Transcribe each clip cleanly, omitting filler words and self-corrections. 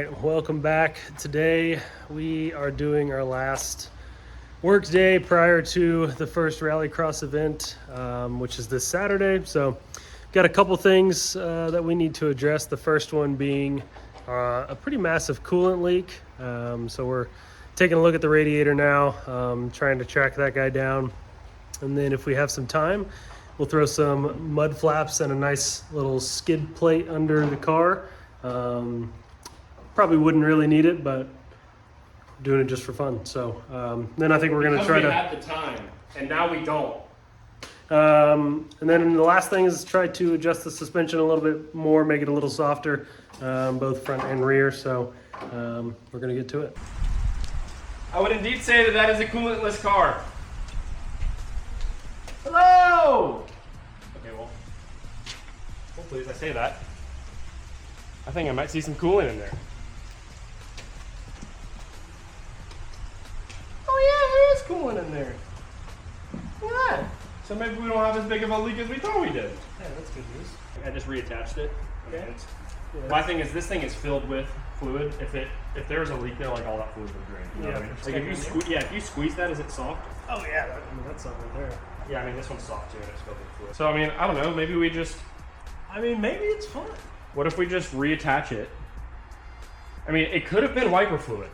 right, welcome back. Today we are doing our last work day prior to the first Rallycross event, which is this Saturday. So got a couple things that we need to address. The first one being a pretty massive coolant leak. So we're taking a look at the radiator now, trying to track that guy down. And then if we have some time, we'll throw some mud flaps and a nice little skid plate under the car. Probably wouldn't really need it, but doing it just for fun. So then I think we're going to try to. We had the time, and now we don't. And then the last thing is try to adjust the suspension a little bit more, make it a little softer, both front and rear. So we're going to get to it. I would indeed say that that is a coolantless car. Hello! Okay, well, hopefully as I say that, I think I might see some coolant in there. Oh yeah, there is coolant in there. Look at that. So maybe we don't have as big of a leak as we thought we did. Yeah, that's good news. I just reattached it. Okay. Yeah. My thing is, this thing is filled with fluid. If there was a leak there, like all that fluid would drain. You know what I mean? Like if you squeeze that, is it soft? Oh yeah, that's something right there. Yeah, I mean this one's soft too, and it's filled with fluid. So I mean, I don't know. Maybe we just. I mean, maybe it's fun. What if we just reattach it? I mean, it could have been wiper fluid.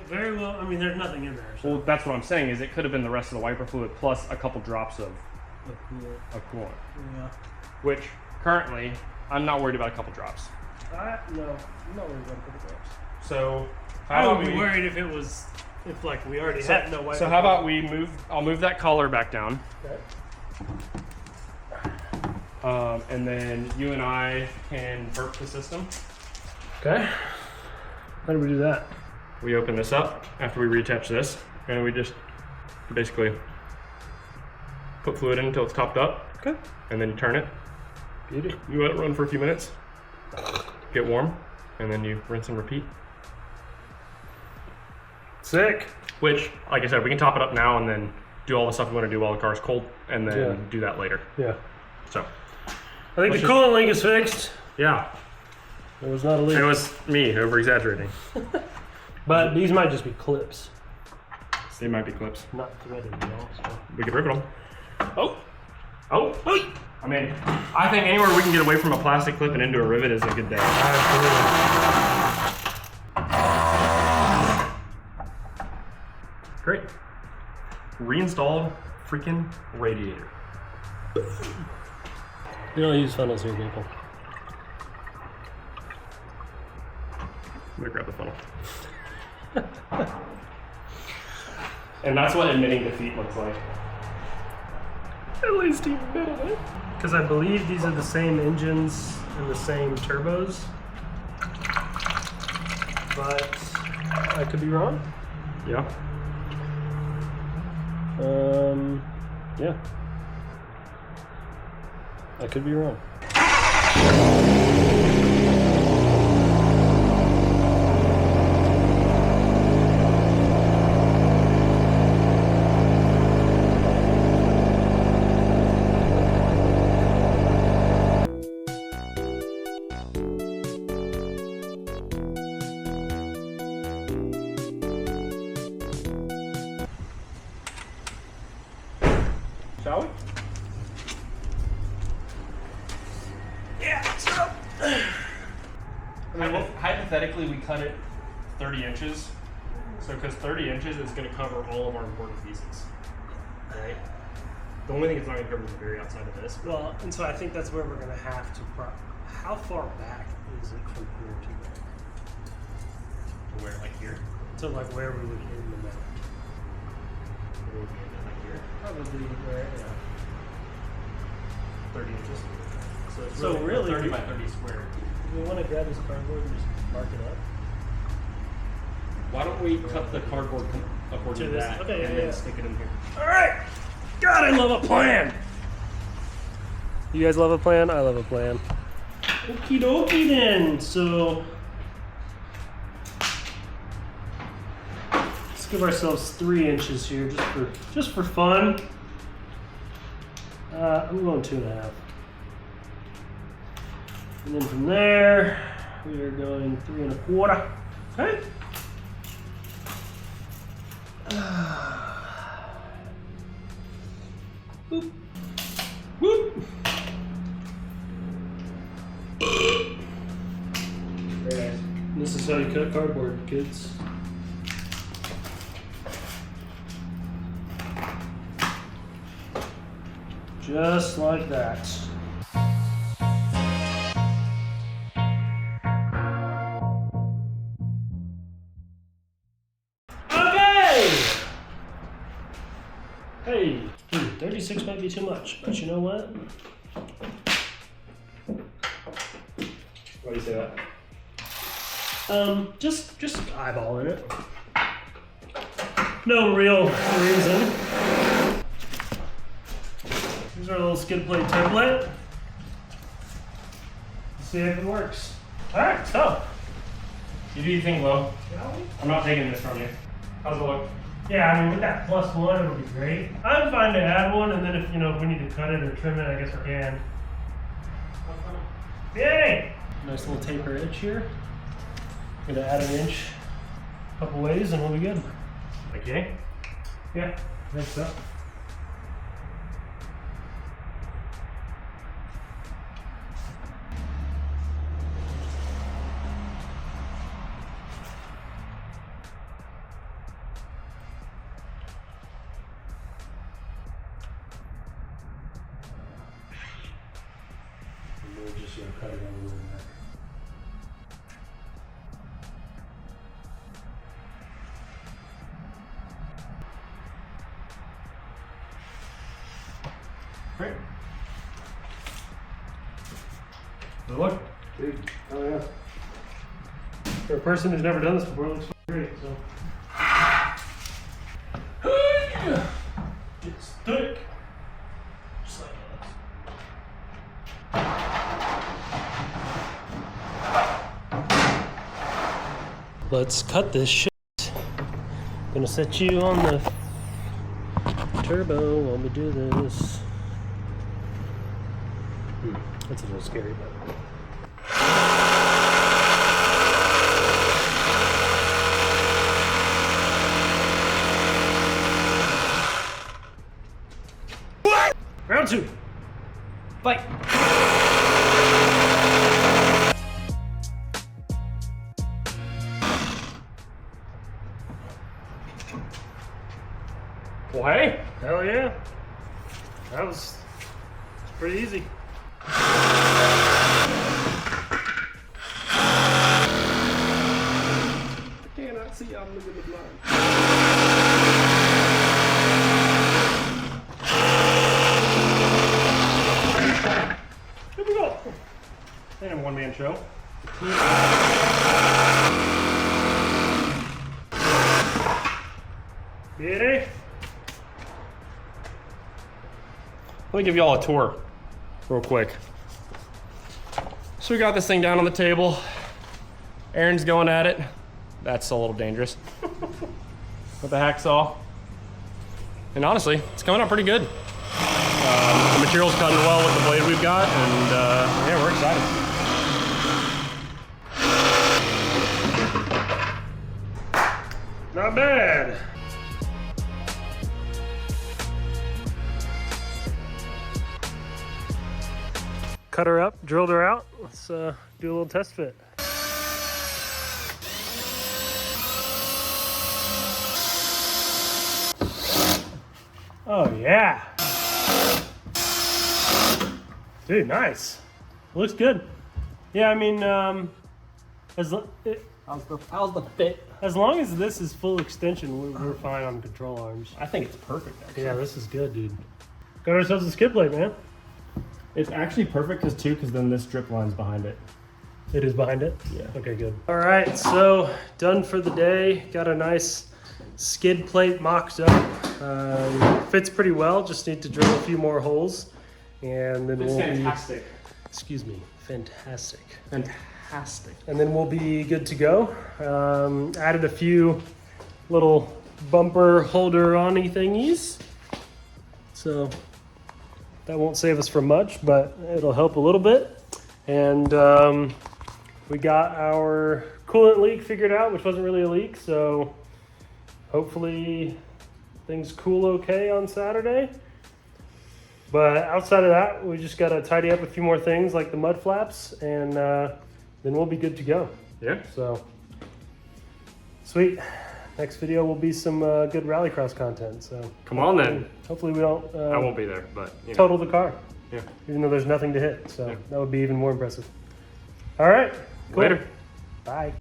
Very well. I mean, there's nothing in there. So. Well, that's what I'm saying. Is it could have been the rest of the wiper fluid plus a couple drops of coolant. Yeah. Which currently, I'm not worried about a couple drops. No, I'm not worried about a couple drops. So I would be worried if it was, if like we already had no wiper. So how about we move? I'll move that collar back down. Okay. And then you and I can burp the system. Okay. How do we do that? We open this up after we reattach this, and we just basically put fluid in until it's topped up. Okay. And then you turn it. Beauty. You let it run for a few minutes, get warm, and then you rinse and repeat. Sick. Which, like I said, we can top it up now and then do all the stuff we want to do while the car's cold, and then do that later. Yeah. So. I think the coolant leak is fixed. Yeah. It was not a leak. It was me over-exaggerating. But these might just be clips. They might be clips. Not threaded at all. So. We could rip them. Oh! I mean, I think anywhere we can get away from a plastic clip and into a rivet is a good day. Great. Reinstalled freaking radiator. You don't use funnels here, people. I'm gonna grab the funnel. And that's what admitting defeat looks like. At least he admitted it. Because I believe these are the same engines and the same turbos. But I could be wrong. Yeah. Yeah. I could be wrong. Shall we? Yeah, so. Hypothetically, we cut it 30 inches. So, because 30 inches is going to cover all of our important pieces. Right? The only thing it's not going to cover is the very outside of this. Well, and so I think that's where we're going to have to. How far back is it from here to there? To where, like here? To like where we would end the mount. Where would we end it, like here? Probably where, 30 inches. So it's So really 30 by 30 square. We want to grab this cardboard and just mark it up. Why don't we cut the cardboard according to that and then stick it in here? All right. God, I love a plan. You guys love a plan? I love a plan. Okie dokie then. So let's give ourselves 3 inches here just for fun. I'm going 2.5. And then from there, We are going 3 1/4. Okay. Boop. Whoop. Very nice. This is how you cut cardboard, kids. Just like that. Okay! Hey, 36 might be too much, but you know what? Why do you say that? Just eyeballing it. No real reason. Here's our little skid plate template. Let's see if it works. All right, so. You do your thing, Lo. I'm not taking this from you. How's it look? Yeah, I mean, with that +1, it'll be great. I'm fine to add one, and then if we need to cut it or trim it, I guess we can. Yay! Nice little taper edge here. Gonna add an inch a couple ways, and we'll be good. Okay. Yeah, I think so. We'll just cut it on a little bit. Great. Good luck. Dude, oh yeah. For a person who's never done this before, it looks great. So. It's thick. Just like that. Let's cut this shit. Gonna set you on the turbo while we do this. That's a little scary, but. Round 2. Fight. Well, hey. Hell yeah. That was pretty easy. I cannot see. I'm looking at mine. Here we go. And a one-man show. Get it? Let me give you all a tour real quick. So we got this thing down on the table. Aaron's going at it. That's a little dangerous. With the hacksaw. And honestly, it's coming out pretty good. The material's cutting well with the blade we've got, and yeah, we're excited. Not bad. Cut her up, drilled her out. Let's do a little test fit. Oh yeah. Dude, nice. Looks good. Yeah, I mean, how's the fit? As long as this is full extension, we're fine on control arms. I think it's perfect, actually. Yeah, this is good, dude. Got ourselves a skid plate, man. It's actually perfect because then this drip line's behind it. It is behind it? Yeah. Okay, good. All right, so done for the day. Got a nice skid plate mocked up. Fits pretty well, just need to drill a few more holes. And then It's we'll fantastic. Excuse me, fantastic. Fantastic. And then we'll be good to go. Added a few little bumper holder on-y thingies. So that won't save us from much, but it'll help a little bit. And We got our coolant leak figured out, which wasn't really a leak, so hopefully things cool okay on Saturday. But outside of that, we just got to tidy up a few more things like the mud flaps, and then we'll be good to go. Yeah. So, sweet. Next video will be some good rallycross content. So come on then. Hopefully we don't. I won't be there, but you know. Total the car. Yeah. Even though there's nothing to hit, so yeah. that would be even more impressive. All right. Cool. Later. Bye.